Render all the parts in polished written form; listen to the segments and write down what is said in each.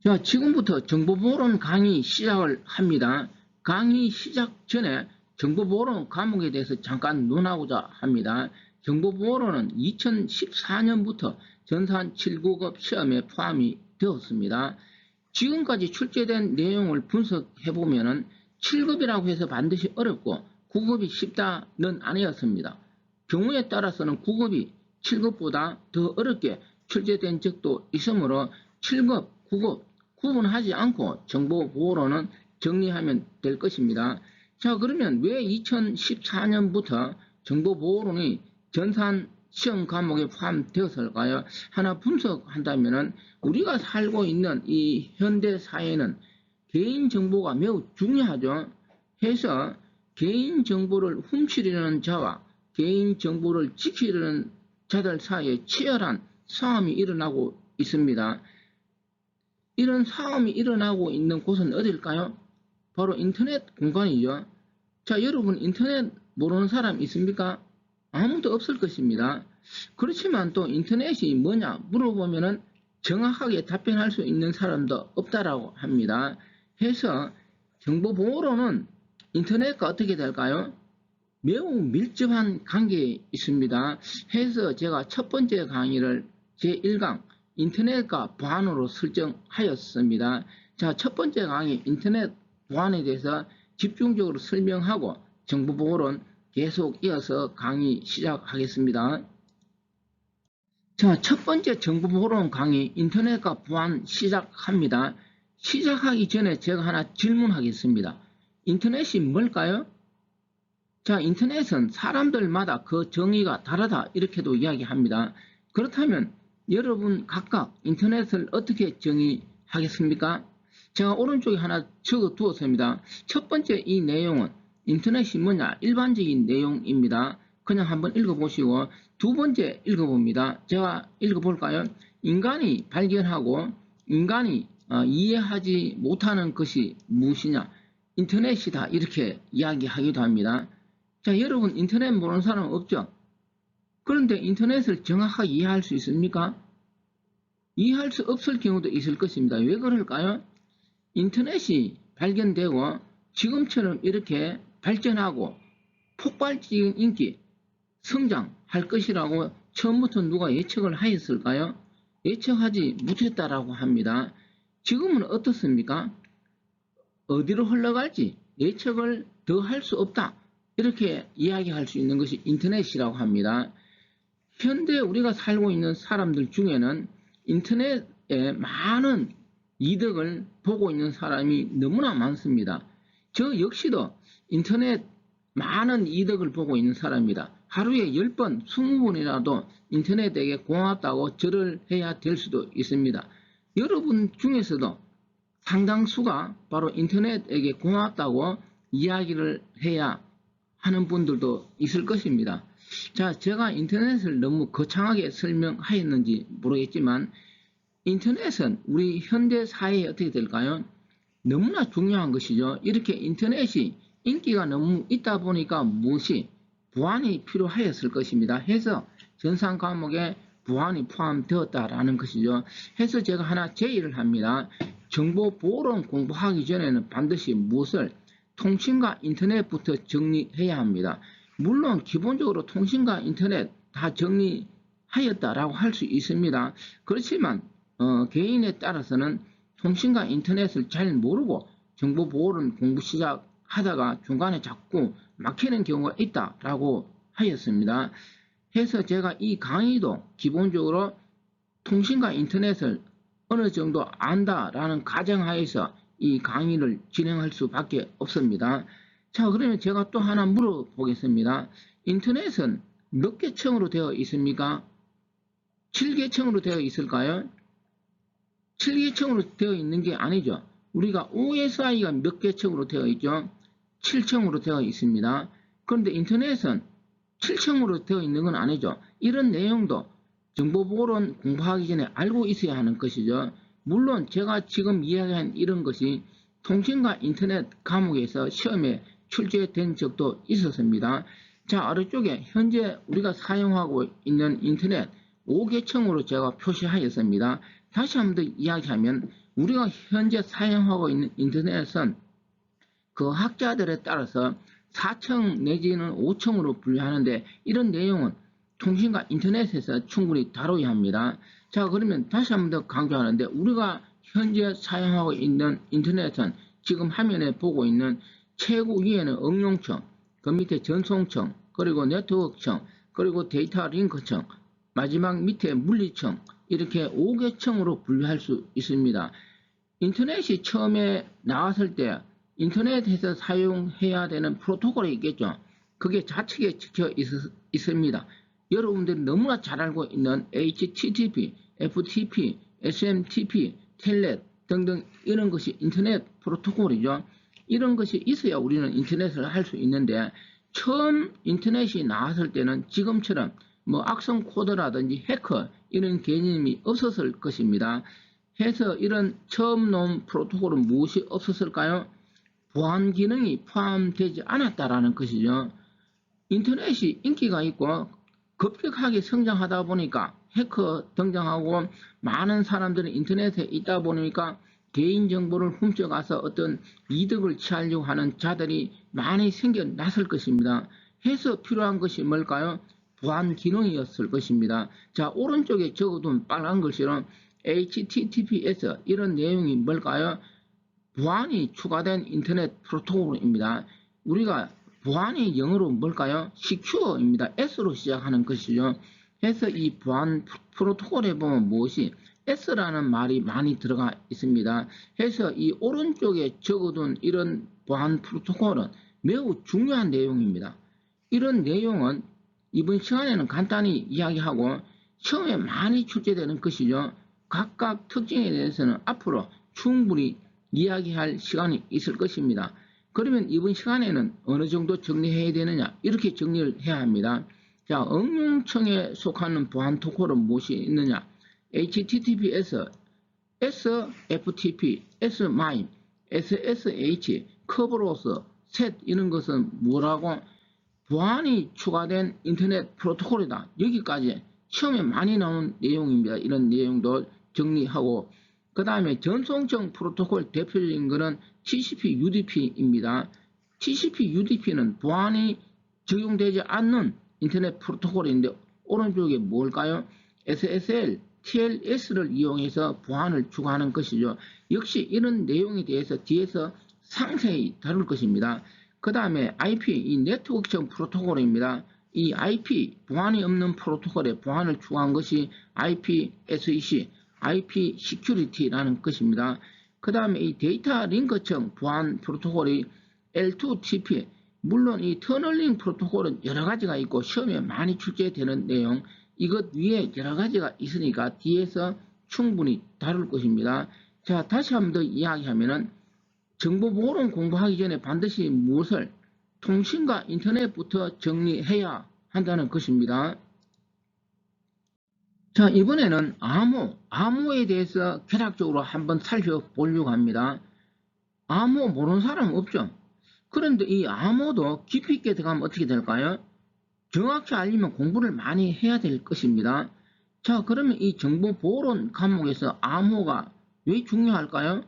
자, 지금부터 정보보호론 강의 시작을 합니다. 강의 시작 전에 정보보호론 과목에 대해서 잠깐 논하고자 합니다. 정보보호론은 2014년부터 전산 7급급 시험에 포함이 되었습니다. 지금까지 출제된 내용을 분석해보면 7급이라고 해서 반드시 어렵고 9급이 쉽다는 아니었습니다. 경우에 따라서는 9급이 7급보다 더 어렵게 출제된 적도 있으므로 7급, 9급 구분하지 않고 정보보호론은 정리하면 될 것입니다. 자, 그러면 왜 2014년부터 정보보호론이 전산 시험 과목에 포함되었을까요? 하나 분석한다면 우리가 살고 있는 이 현대 사회는 개인정보가 매우 중요하죠. 해서 개인정보를 훔치려는 자와 개인정보를 지키려는 자들 사이에 치열한 싸움이 일어나고 있습니다. 이런 싸움이 일어나고 있는 곳은 어딜까요? 바로 인터넷 공간이죠. 자, 여러분 인터넷 모르는 사람 있습니까? 아무도 없을 것입니다. 그렇지만 또 인터넷이 뭐냐 물어보면은 정확하게 답변할 수 있는 사람도 없다라고 합니다. 해서 정보보호로는 인터넷과 어떻게 될까요? 매우 밀접한 관계에 있습니다. 해서 제가 첫 번째 강의를 제1강 인터넷과 보안으로 설정하였습니다. 자, 첫 번째 강의 인터넷 보안에 대해서 집중적으로 설명하고 정보보호론 계속 이어서 강의 시작하겠습니다. 자, 첫 번째 정보보호론 강의 인터넷과 보안 시작합니다. 시작하기 전에 제가 하나 질문하겠습니다. 인터넷이 뭘까요? 자, 인터넷은 사람들마다 그 정의가 다르다 이렇게도 이야기합니다. 그렇다면 여러분 각각 인터넷을 어떻게 정의하겠습니까? 제가 오른쪽에 하나 적어 두었습니다. 첫 번째 이 내용은 인터넷이 뭐냐 일반적인 내용입니다. 그냥 한번 읽어보시고 두 번째 읽어봅니다. 제가 읽어볼까요? 인간이 발견하고 인간이 이해하지 못하는 것이 무엇이냐 인터넷이다 이렇게 이야기하기도 합니다. 자, 여러분 인터넷 모르는 사람 없죠? 그런데 인터넷을 정확하게 이해할 수 있습니까? 이해할 수 없을 경우도 있을 것입니다. 왜 그럴까요? 인터넷이 발견되고 지금처럼 이렇게 발전하고 폭발적인 인기, 성장할 것이라고 처음부터 누가 예측을 하였을까요? 예측하지 못했다라고 합니다. 지금은 어떻습니까? 어디로 흘러갈지 예측을 더 할 수 없다. 이렇게 이야기할 수 있는 것이 인터넷이라고 합니다. 현대 우리가 살고 있는 사람들 중에는 인터넷에 많은 이득을 보고 있는 사람이 너무나 많습니다. 저 역시도 인터넷 많은 이득을 보고 있는 사람입니다. 하루에 10번, 20번이라도 인터넷에게 고맙다고 절을 해야 될 수도 있습니다. 여러분 중에서도 상당수가 바로 인터넷에게 고맙다고 이야기를 해야 하는 분들도 있을 것입니다. 자, 제가 인터넷을 너무 거창하게 설명하였는지 모르겠지만 인터넷은 우리 현대 사회에 어떻게 될까요? 너무나 중요한 것이죠. 이렇게 인터넷이 인기가 너무 있다 보니까 무엇이 보안이 필요하였을 것입니다. 해서 전산 과목에 보안이 포함되었다라는 것이죠. 해서 제가 하나 제의를 합니다. 정보보호론 공부하기 전에는 반드시 무엇을 통신과 인터넷부터 정리해야 합니다. 물론 기본적으로 통신과 인터넷 다 정리하였다라고 할 수 있습니다. 그렇지만 개인에 따라서는 통신과 인터넷을 잘 모르고 정보보호론 공부 시작하다가 중간에 자꾸 막히는 경우가 있다라고 하였습니다. 해서 제가 이 강의도 기본적으로 통신과 인터넷을 어느 정도 안다라는 가정하에서 이 강의를 진행할 수밖에 없습니다. 자, 그러면 제가 또 하나 물어보겠습니다. 인터넷은 몇 개층으로 되어 있습니까? 7개층으로 되어 있을까요? 7개층으로 되어 있는 게 아니죠. 우리가 OSI가 몇 개층으로 되어 있죠? 7층으로 되어 있습니다. 그런데 인터넷은 7층으로 되어 있는 건 아니죠. 이런 내용도 정보보호론 공부하기 전에 알고 있어야 하는 것이죠. 물론 제가 지금 이야기한 이런 것이 통신과 인터넷 과목에서 시험에 출제된 적도 있었습니다. 자, 아래쪽에 현재 우리가 사용하고 있는 인터넷 5계층으로 제가 표시하였습니다. 다시 한번 더 이야기하면 우리가 현재 사용하고 있는 인터넷은 그 학자들에 따라서 4층 내지는 5층으로 분류하는데 이런 내용은 통신과 인터넷에서 충분히 다뤄야 합니다. 자, 그러면 다시 한 번 더 강조하는데 우리가 현재 사용하고 있는 인터넷은 지금 화면에 보고 있는 최고 위에는 응용층, 그 밑에 전송층, 그리고 네트워크층, 그리고 데이터 링크층, 마지막 밑에 물리층, 이렇게 5개 층으로 분류할 수 있습니다. 인터넷이 처음에 나왔을 때 인터넷에서 사용해야 되는 프로토콜이 있겠죠. 그게 좌측에 찍혀 있습니다. 여러분들이 너무나 잘 알고 있는 HTTP, FTP, SMTP, 텔넷 등등 이런 것이 인터넷 프로토콜이죠. 이런 것이 있어야 우리는 인터넷을 할 수 있는데 처음 인터넷이 나왔을 때는 지금처럼 뭐 악성 코드라든지 해커 이런 개념이 없었을 것입니다. 해서 이런 처음 나온 프로토콜은 무엇이 없었을까요? 보안 기능이 포함되지 않았다라는 것이죠. 인터넷이 인기가 있고 급격하게 성장하다 보니까 해커 등장하고 많은 사람들이 인터넷에 있다 보니까 개인정보를 훔쳐가서 어떤 이득을 취하려고 하는 자들이 많이 생겨났을 것입니다. 해서 필요한 것이 뭘까요? 보안 기능이었을 것입니다. 자, 오른쪽에 적어둔 빨간 글씨로 HTTPS 이런 내용이 뭘까요? 보안이 추가된 인터넷 프로토콜입니다. 우리가 보안이 영어로 뭘까요? Secure입니다. S로 시작하는 것이죠. 해서 이 보안 프로토콜에 보면 무엇이 S라는 말이 많이 들어가 있습니다. 해서 이 오른쪽에 적어둔 이런 보안 프로토콜은 매우 중요한 내용입니다. 이런 내용은 이번 시간에는 간단히 이야기하고 시험에 많이 출제되는 것이죠. 각각 특징에 대해서는 앞으로 충분히 이야기할 시간이 있을 것입니다. 그러면 이번 시간에는 어느 정도 정리해야 되느냐? 이렇게 정리를 해야 합니다. 자, 응용층에 속하는 보안 토콜은 무엇이 있느냐? HTTPS, SFTP, SMIME, SSH, 커브로스, SET 이런 것은 뭐라고? 보안이 추가된 인터넷 프로토콜이다. 여기까지 시험에 많이 나오는 내용입니다. 이런 내용도 정리하고 그 다음에 전송층 프로토콜 대표적인 것은 TCP UDP입니다. TCP UDP는 보안이 적용되지 않는 인터넷 프로토콜인데 오른쪽에 뭘까요? SSL, TLS를 이용해서 보안을 추구하는 것이죠. 역시 이런 내용에 대해서 뒤에서 상세히 다룰 것입니다. 그 다음에 IP, 이 네트워크층 프로토콜입니다. 이 IP, 보안이 없는 프로토콜에 보안을 추구한 것이 IPSEC, IP Security라는 것입니다. 그 다음에 이 데이터 링크층 보안 프로토콜이 L2TP, 물론 이 터널링 프로토콜은 여러 가지가 있고 시험에 많이 출제되는 내용, 이것 위에 여러 가지가 있으니까 뒤에서 충분히 다룰 것입니다. 자, 다시 한번 더 이야기하면은 정보보호론 공부하기 전에 반드시 무엇을 통신과 인터넷부터 정리해야 한다는 것입니다. 자, 이번에는 암호에 대해서 개략적으로 한번 살펴보려고 합니다. 암호 모르는 사람은 없죠. 그런데 이 암호도 깊이 있게 들어가면 어떻게 될까요? 정확히 알려면 공부를 많이 해야 될 것입니다. 자, 그러면 이 정보보호론 과목에서 암호가 왜 중요할까요?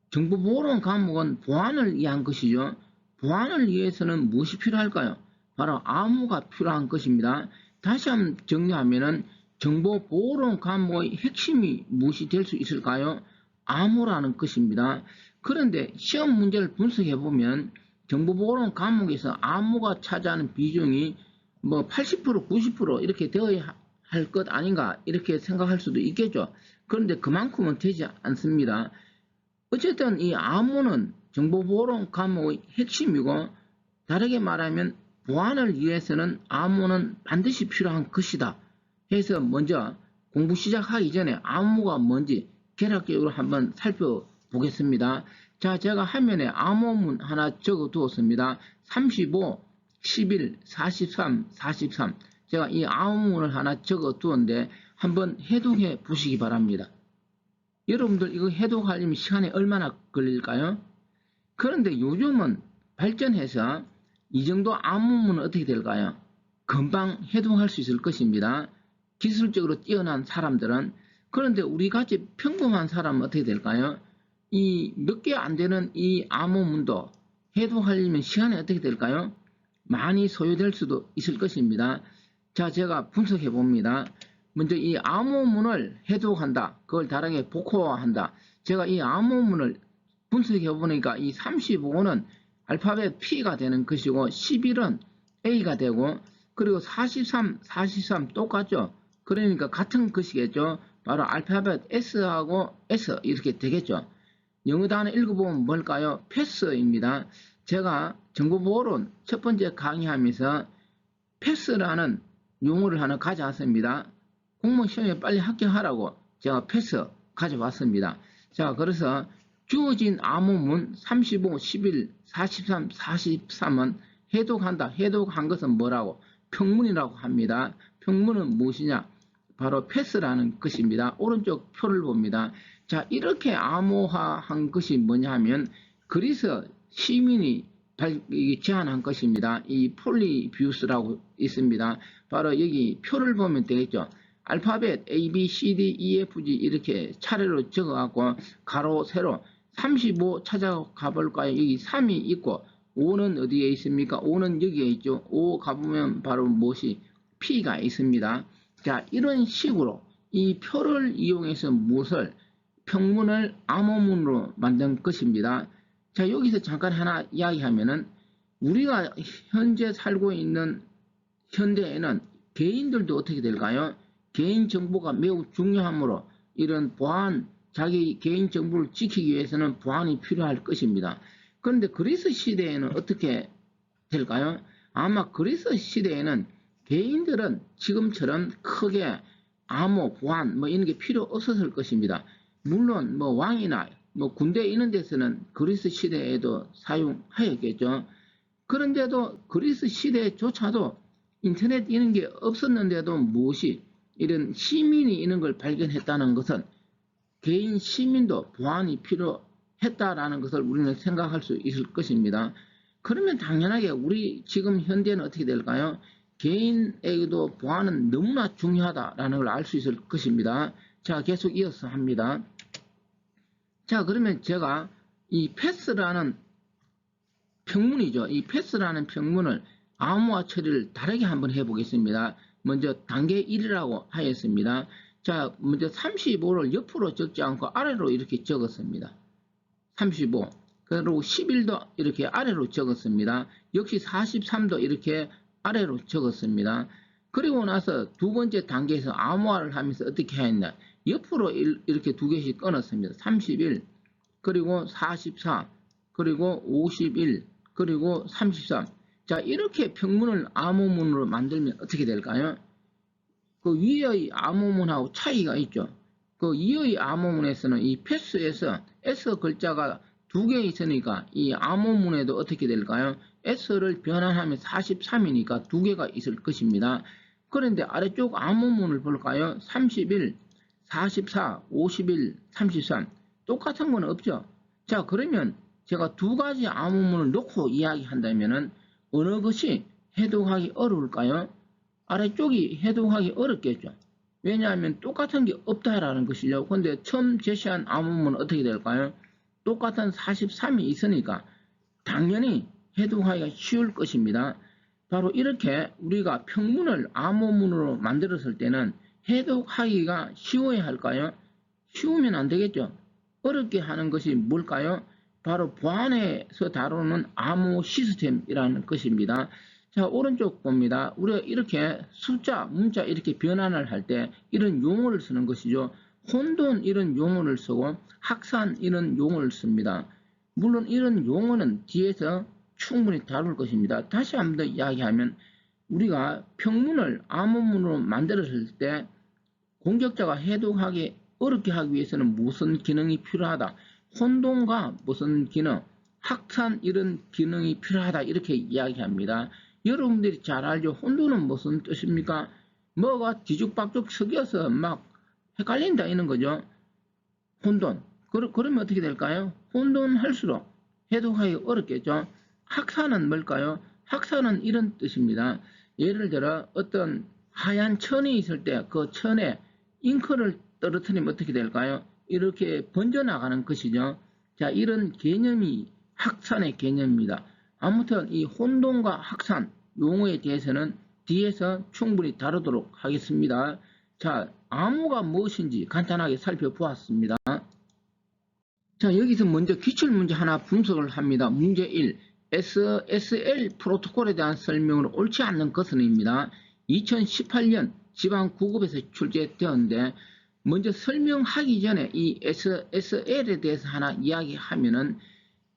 정보보호론 과목은 보안을 위한 것이죠. 보안을 위해서는 무엇이 필요할까요? 바로 암호가 필요한 것입니다. 다시 한번 정리하면은 정보보호론 과목의 핵심이 무엇이 될 수 있을까요? 암호라는 것입니다. 그런데 시험 문제를 분석해보면 정보보호론 과목에서 암호가 차지하는 비중이 뭐 80%, 90% 이렇게 되어야 할 것 아닌가 이렇게 생각할 수도 있겠죠. 그런데 그만큼은 되지 않습니다. 어쨌든 이 암호는 정보보호론 과목의 핵심이고 다르게 말하면 보안을 위해서는 암호는 반드시 필요한 것이다. 해서 먼저 공부 시작하기 전에 암호가 뭔지 개략적으로 한번 살펴보겠습니다. 자, 제가 화면에 암호문 하나 적어 두었습니다. 35, 11, 43, 43. 제가 이 암호문을 하나 적어 두었는데 한번 해독해 보시기 바랍니다. 여러분들 이거 해독하려면 시간이 얼마나 걸릴까요? 그런데 요즘은 발전해서 이 정도 암호문은 어떻게 될까요? 금방 해독할 수 있을 것입니다. 기술적으로 뛰어난 사람들은. 그런데 우리같이 평범한 사람은 어떻게 될까요? 이 몇 개 안 되는 이 암호문도 해독하려면 시간이 어떻게 될까요? 많이 소요될 수도 있을 것입니다. 자, 제가 분석해 봅니다. 먼저 이 암호문을 해독한다. 그걸 다르게 복호화한다. 제가 이 암호문을 분석해 보니까 이 35는 알파벳 P가 되는 것이고 11은 A가 되고 그리고 43 똑같죠. 그러니까 같은 것이겠죠. 바로 알파벳 S하고 S 이렇게 되겠죠. 영어 단어 읽어보면 뭘까요? 패스입니다. 제가 정보보호론 첫 번째 강의하면서 패스라는 용어를 하나 가져왔습니다. 공무원 시험에 빨리 합격하라고 제가 패스 가져왔습니다. 자, 그래서 주어진 암호문 35, 11, 43, 43은 해독한다. 해독한 것은 뭐라고? 평문이라고 합니다. 평문은 무엇이냐? 바로 패스라는 것입니다. 오른쪽 표를 봅니다. 자, 이렇게 암호화한 것이 뭐냐 하면 그리스 시민이 제안한 것입니다. 이 폴리비우스라고 있습니다. 바로 여기 표를 보면 되겠죠. 알파벳 A, B, C, D, E, F, G 이렇게 차례로 적어갖고 가로, 세로 35 찾아가 볼까요? 여기 3이 있고 5는 어디에 있습니까? 5는 여기에 있죠. 5 가보면 바로 무엇이? P가 있습니다. 자, 이런 식으로 이 표를 이용해서 무엇을? 평문을 암호문으로 만든 것입니다. 자, 여기서 잠깐 하나 이야기하면은 우리가 현재 살고 있는 현대에는 개인들도 어떻게 될까요? 개인 정보가 매우 중요하므로 이런 보안, 자기 개인 정보를 지키기 위해서는 보안이 필요할 것입니다. 그런데 그리스 시대에는 어떻게 될까요? 아마 그리스 시대에는 개인들은 지금처럼 크게 암호, 보안 뭐 이런 게 필요 없었을 것입니다. 물론 뭐 왕이나 뭐 군대 이런 데서는 그리스 시대에도 사용하였겠죠. 그런데도 그리스 시대조차도 인터넷 이런 게 없었는데도 무엇이 이런 시민이 이런 걸 발견했다는 것은 개인 시민도 보안이 필요했다라는 것을 우리는 생각할 수 있을 것입니다. 그러면 당연하게 우리 지금 현대는 어떻게 될까요? 개인에게도 보안은 너무나 중요하다라는 걸 알 수 있을 것입니다. 자, 계속 이어서 합니다. 자, 그러면 제가 이 패스라는 평문이죠. 이 패스라는 평문을 암호화 처리를 다르게 한번 해보겠습니다. 먼저 단계 1이라고 하였습니다. 자, 먼저 35를 옆으로 적지 않고 아래로 이렇게 적었습니다. 35. 그리고 11도 이렇게 아래로 적었습니다. 역시 43도 이렇게 아래로 적었습니다. 그리고 나서 두 번째 단계에서 암호화를 하면서 어떻게 했냐. 옆으로 이렇게 두 개씩 끊었습니다. 31, 그리고 44, 그리고 51, 그리고 33. 자, 이렇게 평문을 암호문으로 만들면 어떻게 될까요? 그 위의 암호문하고 차이가 있죠. 그 위의 암호문에서는 이 패스에서 S 글자가 두 개 있으니까 이 암호문에도 어떻게 될까요? S를 변환하면 43이니까 두 개가 있을 것입니다. 그런데 아래쪽 암호문을 볼까요? 31, 44, 51, 33 똑같은 건 없죠. 자, 그러면 제가 두 가지 암호문을 놓고 이야기한다면은 어느 것이 해독하기 어려울까요? 아래쪽이 해독하기 어렵겠죠. 왜냐하면 똑같은 게 없다라는 것이죠. 근데 처음 제시한 암호문은 어떻게 될까요? 똑같은 43이 있으니까 당연히 해독하기가 쉬울 것입니다. 바로 이렇게 우리가 평문을 암호문으로 만들었을 때는 해독하기가 쉬워야 할까요? 쉬우면 안 되겠죠. 어렵게 하는 것이 뭘까요? 바로 보안에서 다루는 암호 시스템이라는 것입니다. 자, 오른쪽 봅니다. 우리가 이렇게 숫자, 문자 이렇게 변환을 할 때 이런 용어를 쓰는 것이죠. 혼돈 이런 용어를 쓰고 확산 이런 용어를 씁니다. 물론 이런 용어는 뒤에서 충분히 다룰 것입니다. 다시 한번 더 이야기하면 우리가 평문을 암호문으로 만들었을 때 공격자가 해독하기 어렵게 하기 위해서는 무슨 기능이 필요하다. 혼돈과 무슨 기능, 확산 이런 기능이 필요하다 이렇게 이야기합니다. 여러분들이 잘 알죠. 혼돈은 무슨 뜻입니까? 뭐가 뒤죽박죽 섞여서 막 헷갈린다 이런 거죠. 혼돈. 그러면 어떻게 될까요? 혼돈할수록 해독하기 어렵겠죠. 확산은 뭘까요? 확산은 이런 뜻입니다. 예를 들어 어떤 하얀 천이 있을 때 그 천에 잉크를 떨어뜨리면 어떻게 될까요? 이렇게 번져나가는 것이죠. 자, 이런 개념이 확산의 개념입니다. 아무튼 이 혼돈과 확산 용어에 대해서는 뒤에서 충분히 다루도록 하겠습니다. 자, 암호가 무엇인지 간단하게 살펴보았습니다. 자, 여기서 먼저 기출문제 하나 분석을 합니다. 문제 1. SSL 프로토콜에 대한 설명으로 옳지 않는 것은입니다. 2018년 지방구급에서 출제되었는데 먼저 설명하기 전에 이 SSL에 대해서 하나 이야기하면은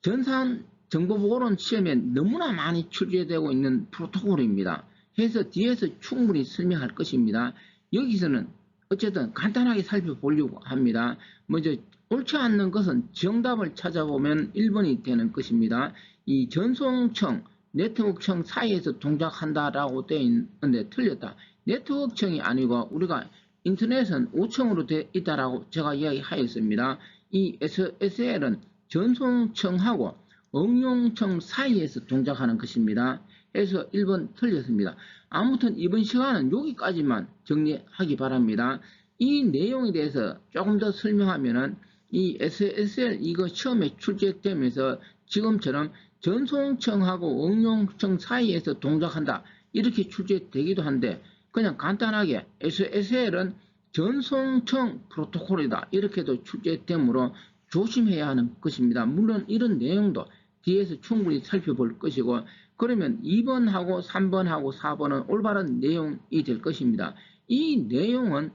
전산정보보호론 시험에 너무나 많이 출제되고 있는 프로토콜입니다. 해서 뒤에서 충분히 설명할 것입니다. 여기서는 어쨌든 간단하게 살펴보려고 합니다. 먼저 옳지 않는 것은 정답을 찾아보면 1번이 되는 것입니다. 이 전송청, 네트워크청 사이에서 동작한다라고 되어 있는데 틀렸다. 네트워크청이 아니고 우리가 인터넷은 5청으로 되어 있다라고 제가 이야기하였습니다. 이 SSL은 전송청하고 응용청 사이에서 동작하는 것입니다. 해서 1번 틀렸습니다. 아무튼 이번 시간은 여기까지만 정리하기 바랍니다. 이 내용에 대해서 조금 더 설명하면은 이 SSL 이거 시험에 출제되면서 지금처럼 전송청하고 응용청 사이에서 동작한다 이렇게 출제되기도 한데 그냥 간단하게 SSL은 전송청 프로토콜이다 이렇게도 출제되므로 조심해야 하는 것입니다. 물론 이런 내용도 뒤에서 충분히 살펴볼 것이고 그러면 2번하고 3번하고 4번은 올바른 내용이 될 것입니다. 이 내용은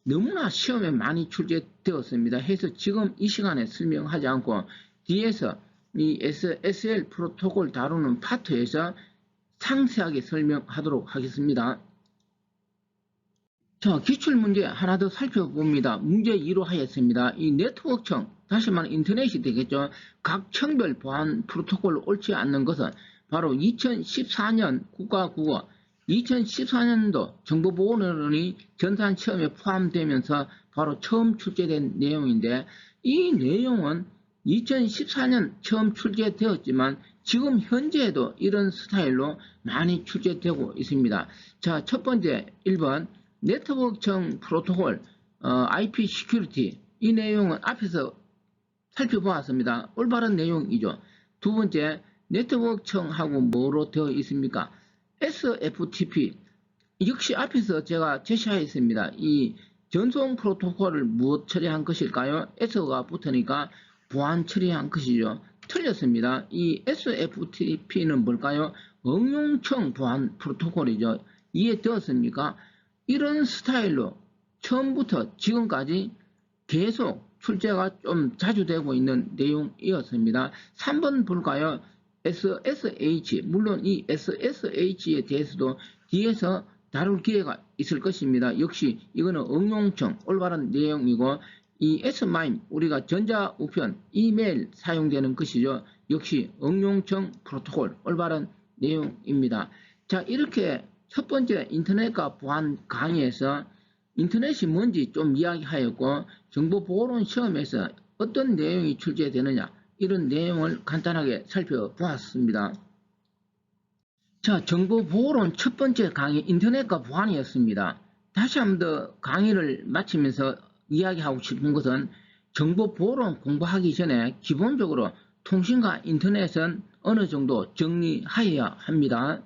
너무나 시험에 많이 출제되었습니다. 해서 지금 이 시간에 설명하지 않고 뒤에서 이 SSL 프로토콜 다루는 파트에서 상세하게 설명하도록 하겠습니다. 자, 기출문제 하나 더 살펴봅니다. 문제 2로 하였습니다. 이 네트워크청, 다시 말해 인터넷이 되겠죠. 각 청별 보안 프로토콜로 옳지 않는 것은 바로 2014년 국가국어 2014년도 정보보호론이 전산시험에 포함되면서 바로 처음 출제된 내용인데 이 내용은 2014년 처음 출제되었지만 지금 현재에도 이런 스타일로 많이 출제되고 있습니다. 자, 첫 번째 1번 네트워크청 프로토콜 IP 시큐리티 이 내용은 앞에서 살펴보았습니다. 올바른 내용이죠. 두 번째 네트워크청하고 뭐로 되어 있습니까? SFTP 역시 앞에서 제가 제시하였습니다. 이 전송 프로토콜을 무엇 처리한 것일까요? S가 붙으니까 보안 처리한 것이죠. 틀렸습니다. 이 SFTP는 뭘까요? 응용청 보안 프로토콜이죠. 이해되었습니까? 이런 스타일로 처음부터 지금까지 계속 출제가 좀 자주 되고 있는 내용이었습니다. 3번 볼까요? SSH 물론 이 SSH에 대해서도 뒤에서 다룰 기회가 있을 것입니다. 역시 이거는 응용청 올바른 내용이고 이 S마임 우리가 전자우편 이메일 사용되는 것이죠. 역시 응용청 프로토콜 올바른 내용입니다. 자, 이렇게 첫 번째 인터넷과 보안 강의에서 인터넷이 뭔지 좀 이야기하였고 정보보호론 시험에서 어떤 내용이 출제되느냐 이런 내용을 간단하게 살펴보았습니다. 자, 정보보호론 첫 번째 강의 인터넷과 보안이었습니다. 다시 한 번 더 강의를 마치면서 이야기하고 싶은 것은 정보보호론 공부하기 전에 기본적으로 통신과 인터넷은 어느 정도 정리하여야 합니다.